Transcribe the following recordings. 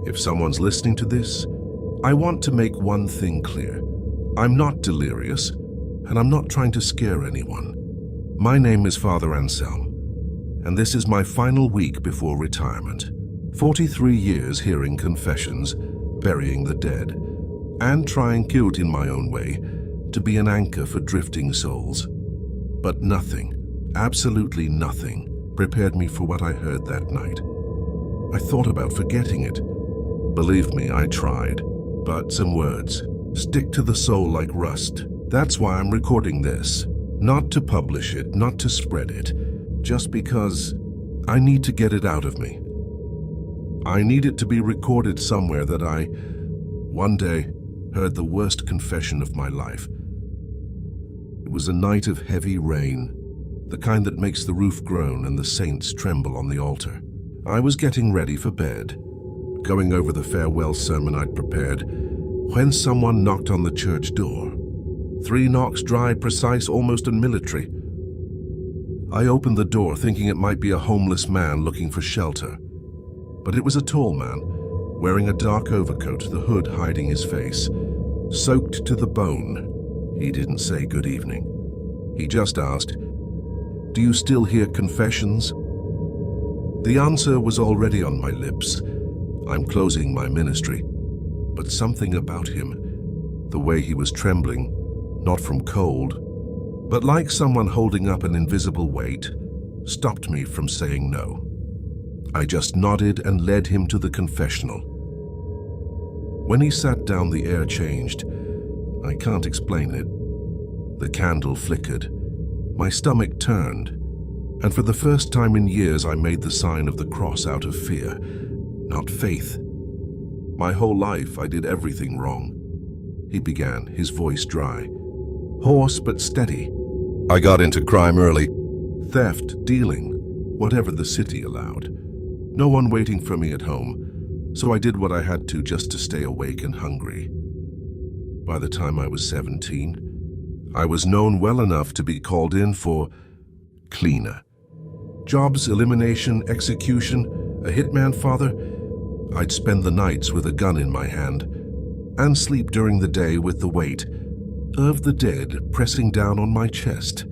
If someone's listening to this, I want to make one thing clear. I'm not delirious, and I'm not trying to scare anyone. My name is Father Anselm, and this is my final week before retirement. 43 years hearing confessions, burying the dead, and trying guilt in my own way to be an anchor for drifting souls. But nothing, absolutely nothing, prepared me for what I heard that night. I thought about forgetting it. Believe me, I tried. But some words stick to the soul like rust. That's why I'm recording this. Not to publish it, not to spread it, just because I need to get it out of me. I need it to be recorded somewhere that I, one day, heard the worst confession of my life. It was a night of heavy rain, the kind that makes the roof groan and the saints tremble on the altar. I was getting ready for bed, going over the farewell sermon I'd prepared, when someone knocked on the church door. 3 knocks, dry, precise, almost unmilitary. I opened the door thinking it might be a homeless man looking for shelter. But it was a tall man, wearing a dark overcoat, the hood hiding his face. Soaked to the bone, he didn't say good evening. He just asked, "Do you still hear confessions?" The answer was already on my lips. I'm closing my ministry. But something about him, the way he was trembling, not from cold, but like someone holding up an invisible weight, stopped me from saying no. I just nodded and led him to the confessional. When he sat down, the air changed. I can't explain it. The candle flickered. My stomach turned, and for the first time in years I made the sign of the cross out of fear, not faith. My whole life I did everything wrong. He began, his voice dry, hoarse but steady. I got into crime early. Theft, dealing, whatever the city allowed. No one waiting for me at home, so I did what I had to just to stay awake and hungry. By the time I was 17, I was known well enough to be called in for cleaner. Jobs, elimination, execution, a hitman father. I'd spend the nights with a gun in my hand and sleep during the day with the weight of the dead pressing down on my chest.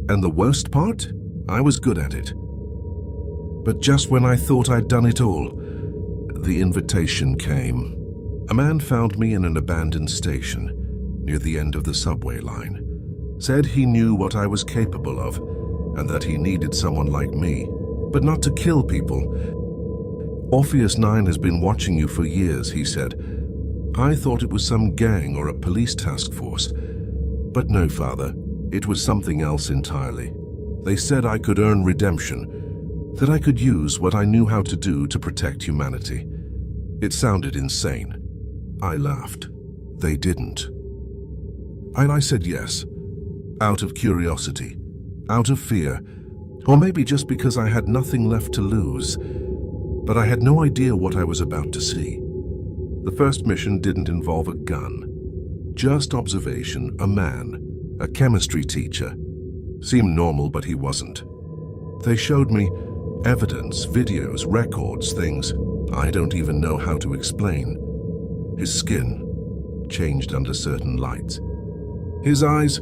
And the worst part? I was good at it. But just when I thought I'd done it all, the invitation came. A man found me in an abandoned station near the end of the subway line. Said he knew what I was capable of and that he needed someone like me, but not to kill people. Orpheus 9 has been watching you for years, he said. I thought it was some gang or a police task force. But no, Father, it was something else entirely. They said I could earn redemption, that I could use what I knew how to do to protect humanity. It sounded insane. I laughed. They didn't. I said yes, out of curiosity, out of fear, or maybe just because I had nothing left to lose. But I had no idea what I was about to see. The first mission didn't involve a gun. Just observation, a man, a chemistry teacher. Seemed normal, but he wasn't. They showed me evidence, videos, records, things I don't even know how to explain. His skin changed under certain lights. His eyes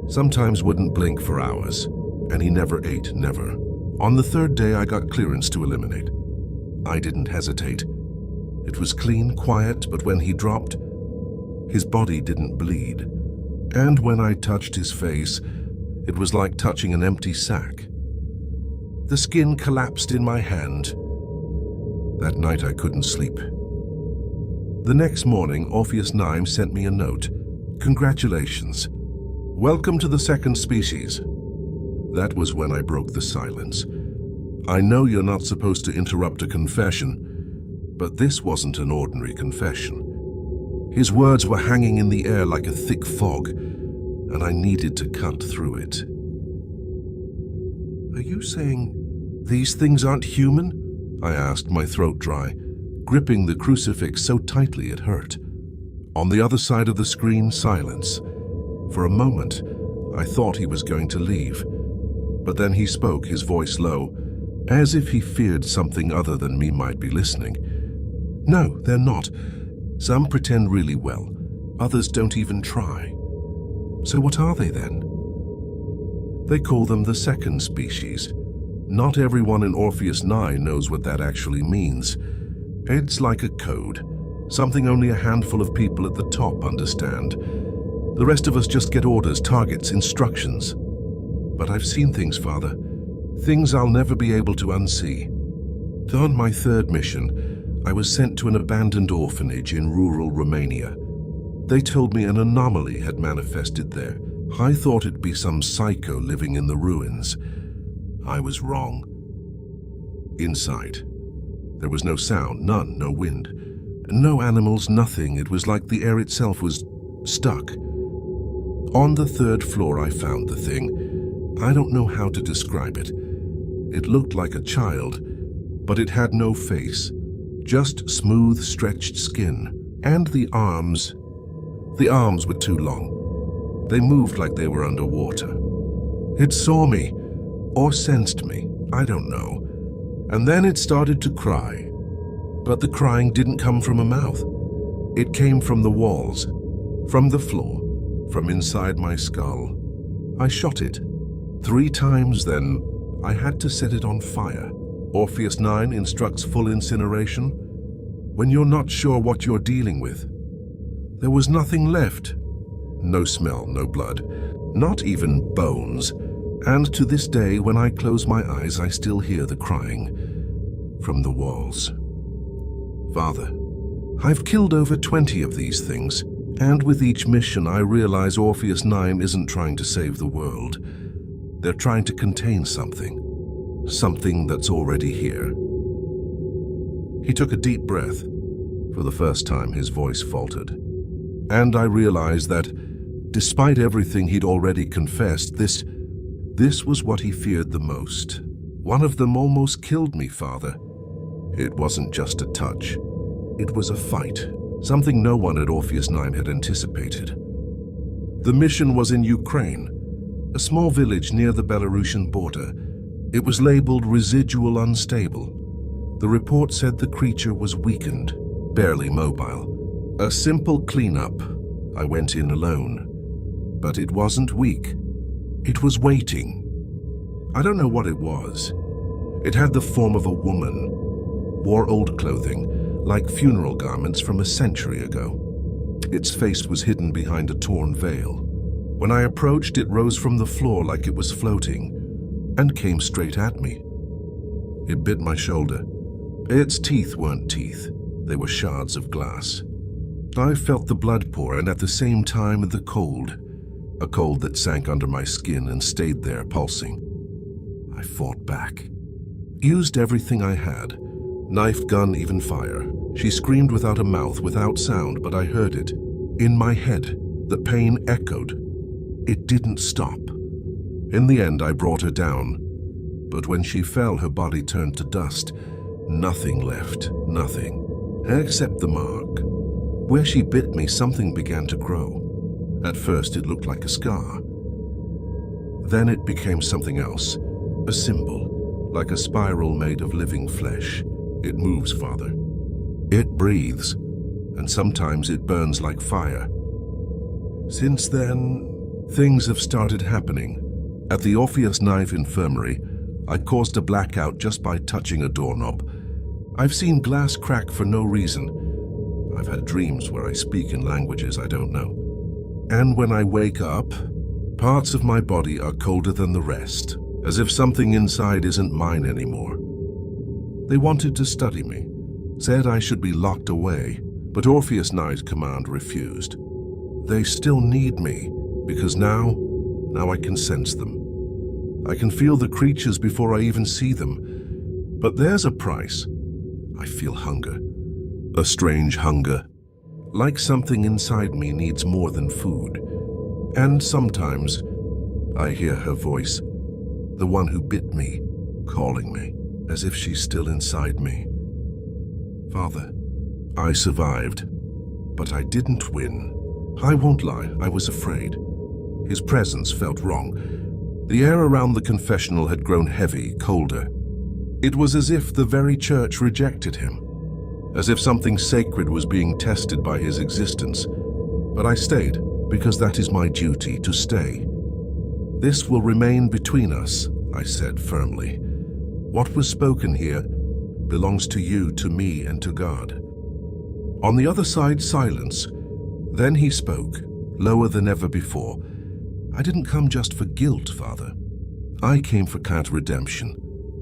sometimes wouldn't blink for hours, and he never ate, never. On the 3rd day, I got clearance to eliminate. I didn't hesitate. It was clean, quiet, but when he dropped, his body didn't bleed. And when I touched his face, it was like touching an empty sack. The skin collapsed in my hand. That night I couldn't sleep. The next morning, Orpheus 9 sent me a note. Congratulations. Welcome to the 2nd species. That was when I broke the silence. I know you're not supposed to interrupt a confession, but this wasn't an ordinary confession. His words were hanging in the air like a thick fog, and I needed to cut through it. Are you saying these things aren't human? I asked, my throat dry, gripping the crucifix so tightly it hurt. On the other side of the screen, silence. For a moment, I thought he was going to leave, but then he spoke, his voice low, as if he feared something other than me might be listening. No, they're not. Some pretend really well. Others don't even try. So what are they then? They call them the second species. Not everyone in Orpheus 9 knows what that actually means. It's like a code, something only a handful of people at the top understand. The rest of us just get orders, targets, instructions. But I've seen things, Father. Things I'll never be able to unsee. On my third mission, I was sent to an abandoned orphanage in rural Romania. They told me an anomaly had manifested there. I thought it'd be some psycho living in the ruins. I was wrong. Inside, there was no sound, none, no wind. No animals, nothing. It was like the air itself was stuck. On the third floor I found the thing. I don't know how to describe it. It looked like a child, but it had no face. Just smooth, stretched skin. And the arms were too long. They moved like they were underwater. It saw me, or sensed me, I don't know. And then it started to cry. But the crying didn't come from a mouth. It came from the walls, from the floor, from inside my skull. I shot it 3 times, then I had to set it on fire. Orpheus 9 instructs full incineration. When you're not sure what you're dealing with. There was nothing left. No smell, no blood, not even bones. And to this day, when I close my eyes, I still hear the crying from the walls. Father, I've killed over 20 of these things, and with each mission I realize Orpheus 9 isn't trying to save the world. They're trying to contain something that's already here. He took a deep breath. For the first time, his voice faltered. And I realized that, despite everything he'd already confessed, this was what he feared the most. One of them almost killed me, Father. It wasn't just a touch. It was a fight, something no one at Orpheus 9 had anticipated. The mission was in Ukraine, a small village near the Belarusian border. It was labeled residual unstable. The report said the creature was weakened, barely mobile. A simple cleanup. I went in alone. But it wasn't weak. It was waiting. I don't know what it was. It had the form of a woman. Wore old clothing, like funeral garments from a century ago. Its face was hidden behind a torn veil. When I approached, it rose from the floor like it was floating and came straight at me. It bit my shoulder. Its teeth weren't teeth. They were shards of glass. I felt the blood pour, and at the same time the cold. A cold that sank under my skin and stayed there, pulsing. I fought back. Used everything I had. Knife, gun, even fire. She screamed without a mouth, without sound, but I heard it. In my head, the pain echoed. It didn't stop. In the end, I brought her down. But when she fell, her body turned to dust. Nothing left, nothing. Except the mark. Where she bit me, something began to grow. At first, it looked like a scar. Then it became something else. A symbol, like a spiral made of living flesh. It moves, Father. It breathes, and sometimes it burns like fire. Since then, things have started happening. At the Orpheus 9 infirmary, I caused a blackout just by touching a doorknob. I've seen glass crack for no reason. I've had dreams where I speak in languages I don't know. And when I wake up, parts of my body are colder than the rest, as if something inside isn't mine anymore. They wanted to study me, said I should be locked away, but Orpheus 9's command refused. They still need me, because now I can sense them. I can feel the creatures before I even see them. But there's a price. I feel hunger. A strange hunger. Like something inside me needs more than food. And sometimes I hear her voice, the one who bit me, calling me, as if she's still inside me. Father, I survived, but I didn't win. I won't lie, I was afraid. His presence felt wrong. The air around the confessional had grown heavy, colder. It was as if the very church rejected him. as if something sacred was being tested by his existence. But I stayed, because that is my duty, to stay. This will remain between us, I said firmly. What was spoken here belongs to you, to me, and to God. On the other side, silence. Then he spoke, lower than ever before. I didn't come just for guilt, Father. I came for redemption,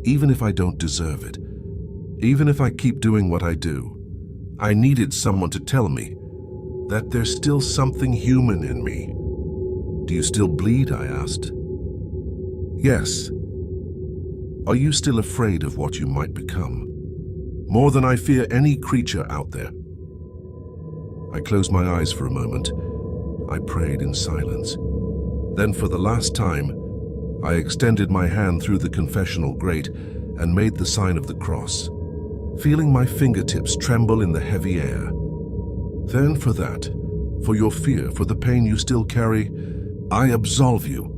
even if I don't deserve it. Even if I keep doing what I do. I needed someone to tell me that there's still something human in me. Do you still bleed? I asked. Yes. Are you still afraid of what you might become? More than I fear any creature out there. I closed my eyes for a moment. I prayed in silence. Then for the last time, I extended my hand through the confessional grate and made the sign of the cross, feeling my fingertips tremble in the heavy air. Then for that, for your fear, for the pain you still carry, I absolve you.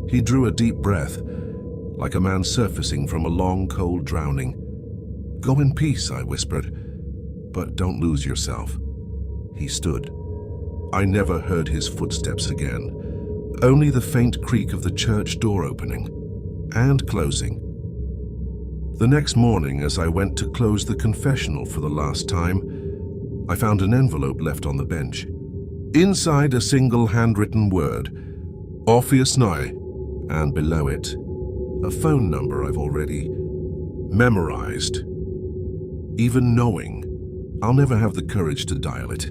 He drew a deep breath, like a man surfacing from a long, cold drowning. Go in peace, I whispered, but don't lose yourself. He stood. I never heard his footsteps again, only the faint creak of the church door opening and closing. The next morning, as I went to close the confessional for the last time, I found an envelope left on the bench. Inside, a single handwritten word, Orpheus Noi, and below it, a phone number I've already memorized. Even knowing I'll never have the courage to dial it.